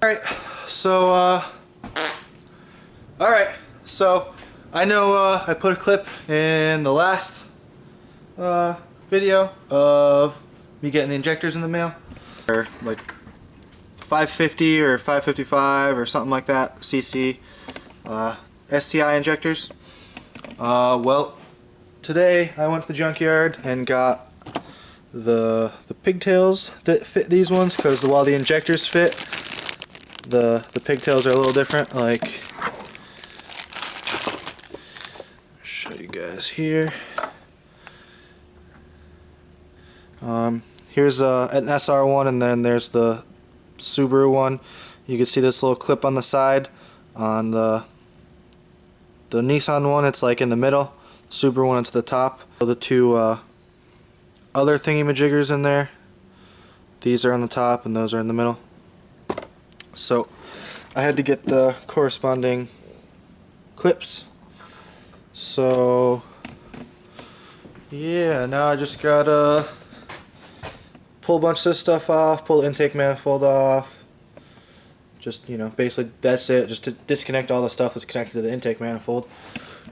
Alright, so I know I put a clip in the last video of me getting the injectors in the mail. They're like 550 or 555 or something like that, CC STI injectors. Well, today I went to the junkyard and got the pigtails that fit these ones, because while the injectors fit, the pigtails are a little different. Like, I'll show you guys here. Here's an SR one, and then there's the Subaru one. You can see this little clip on the side. On the Nissan one, it's like in the middle. The Subaru one, it's the top. The two other thingy-majiggers in there, these are on the top and those are in the middle. So I had to get the corresponding clips. So yeah, now I just gotta pull a bunch of this stuff off, pull the intake manifold off. Just, you know, basically that's it, just to disconnect all the stuff that's connected to the intake manifold.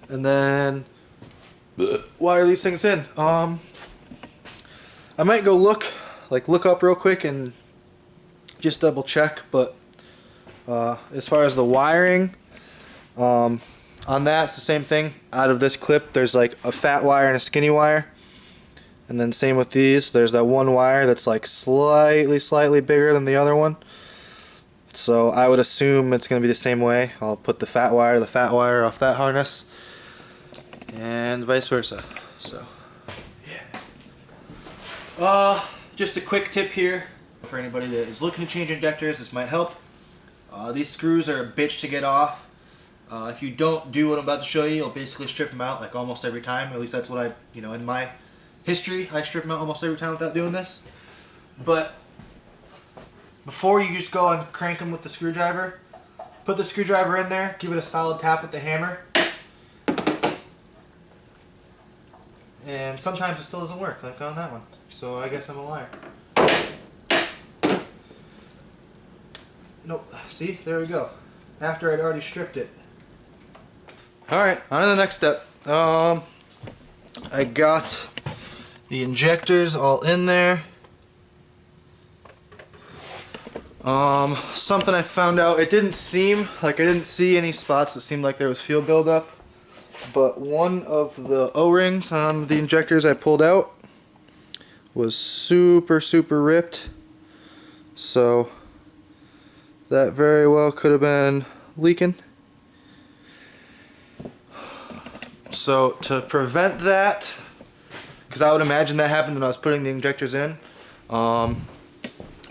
And then wire these things in. I might go look up real quick and just double check, but as far as the wiring, on that, it's the same thing. Out of this clip, there's like a fat wire and a skinny wire. And then same with these, there's that one wire that's like slightly bigger than the other one. So I would assume it's going to be the same way. I'll put the fat wire off that harness, and vice versa. So yeah. Just a quick tip here for anybody that is looking to change injectors. This might help. These screws are a bitch to get off. If you don't do what I'm about to show you, you'll basically strip them out like almost every time. At least that's what I, in my history, I strip them out almost every time without doing this. But before you just go and crank them with the screwdriver, put the screwdriver in there, give it a solid tap with the hammer. And sometimes it still doesn't work, like on that one. So I guess I'm a liar. Nope. See? There we go. After I'd already stripped it. Alright, on to the next step. I got the injectors all in there. Something I found out, it didn't seem like I didn't see any spots that seemed like there was fuel buildup, but one of the O-rings on the injectors I pulled out was super ripped, so that very well could have been leaking. So to prevent that, because I would imagine that happened when I was putting the injectors in, I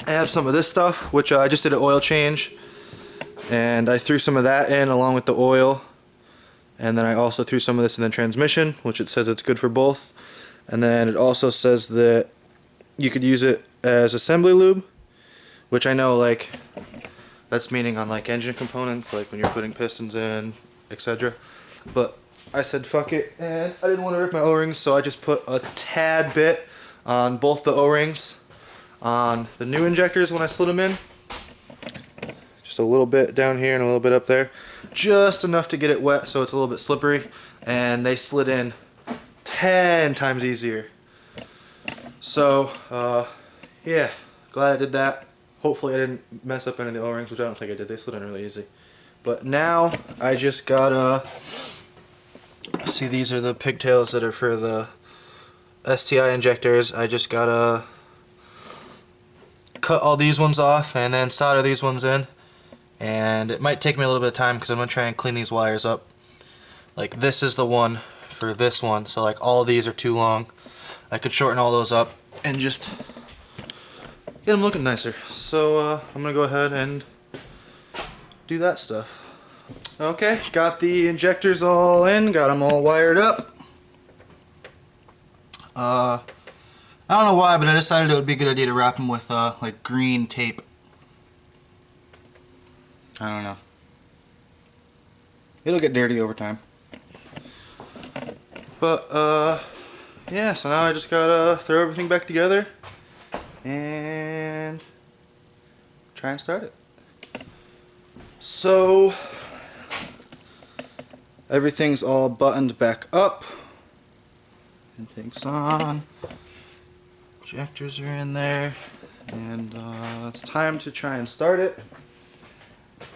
have some of this stuff, which I just did an oil change, and I threw some of that in along with the oil, and then I also threw some of this in the transmission, which it says it's good for both, and then it also says that you could use it as assembly lube, which I know, like, that's meaning on like engine components, like when you're putting pistons in, etc. But I said fuck it, and I didn't want to rip my O-rings, so I just put a tad bit on both the O-rings on the new injectors when I slid them in. Just a little bit down here and a little bit up there. Just enough to get it wet so it's a little bit slippery, and they slid in 10 times easier. So, yeah, glad I did that. Hopefully I didn't mess up any of the O-rings, which I don't think I did. They slid in really easy. But now I just gotta, see, these are the pigtails that are for the STI injectors. I just gotta cut all these ones off and then solder these ones in. And it might take me a little bit of time because I'm gonna try and clean these wires up. Like, this is the one for this one, so like all of these are too long. I could shorten all those up and just get them looking nicer. So I'm gonna go ahead and do that stuff. Okay, got the injectors all in, got them all wired up. I don't know why, but I decided it would be a good idea to wrap them with like green tape. I don't know. It'll get dirty over time. But yeah, so now I just gotta throw everything back together and try and start it. So everything's all buttoned back up. Intake's on. Injectors are in there. And it's time to try and start it.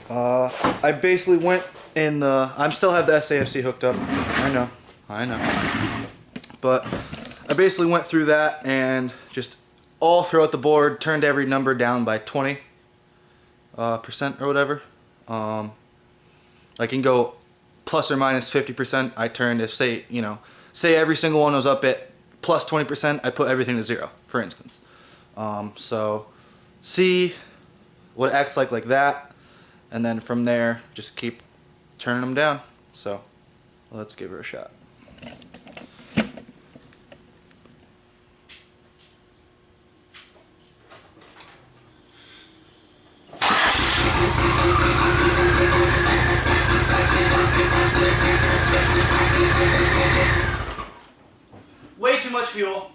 I basically went in the... I still have the SAFC hooked up. I know. But I basically went through that and just all throughout the board turned every number down by 20% or whatever. I can go plus or minus 50%. I turned, if say every single one was up at plus 20%, I put everything to 0, for instance. So see what it acts like that, and then from there just keep turning them down. So let's give her a shot. Way too much fuel.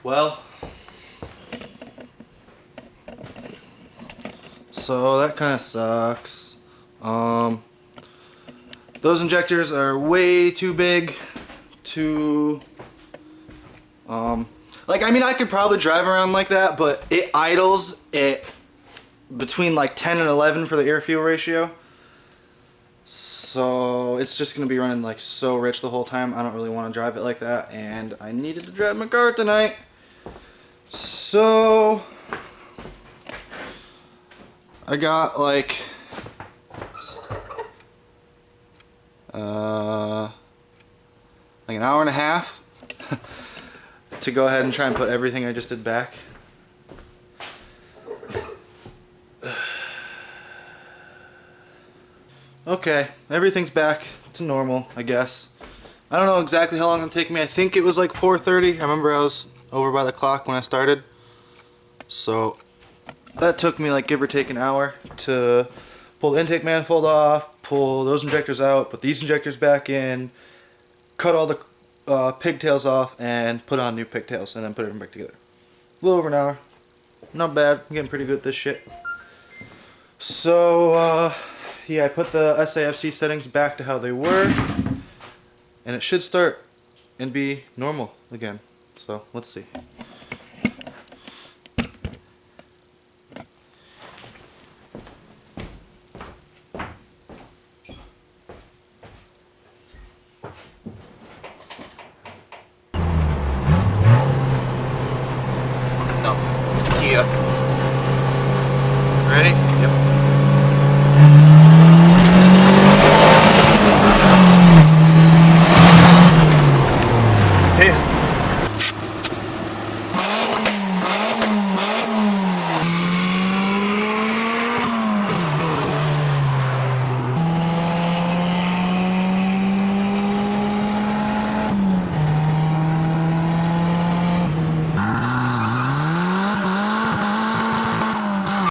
Well, so that kind of sucks. Those injectors are way too big to, like, I mean, I could probably drive around like that, but it idles at between like 10 and 11 for the air-fuel ratio. So it's just going to be running like so rich the whole time. I don't really want to drive it like that, and I needed to drive my car tonight. So I got like an hour and a half to go ahead and try and put everything I just did back. Okay, everything's back to normal, I guess. I don't know exactly how long it'll take me. I think it was like 4:30. I remember I was over by the clock when I started. So that took me like give or take an hour to pull the intake manifold off, pull those injectors out, put these injectors back in, cut all the pigtails off, and put on new pigtails, and then put everything back together. A little over an hour. Not bad. I'm getting pretty good at this shit. So, yeah, I put the SAFC settings back to how they were, and it should start and be normal again. So, let's see. idea. Ready?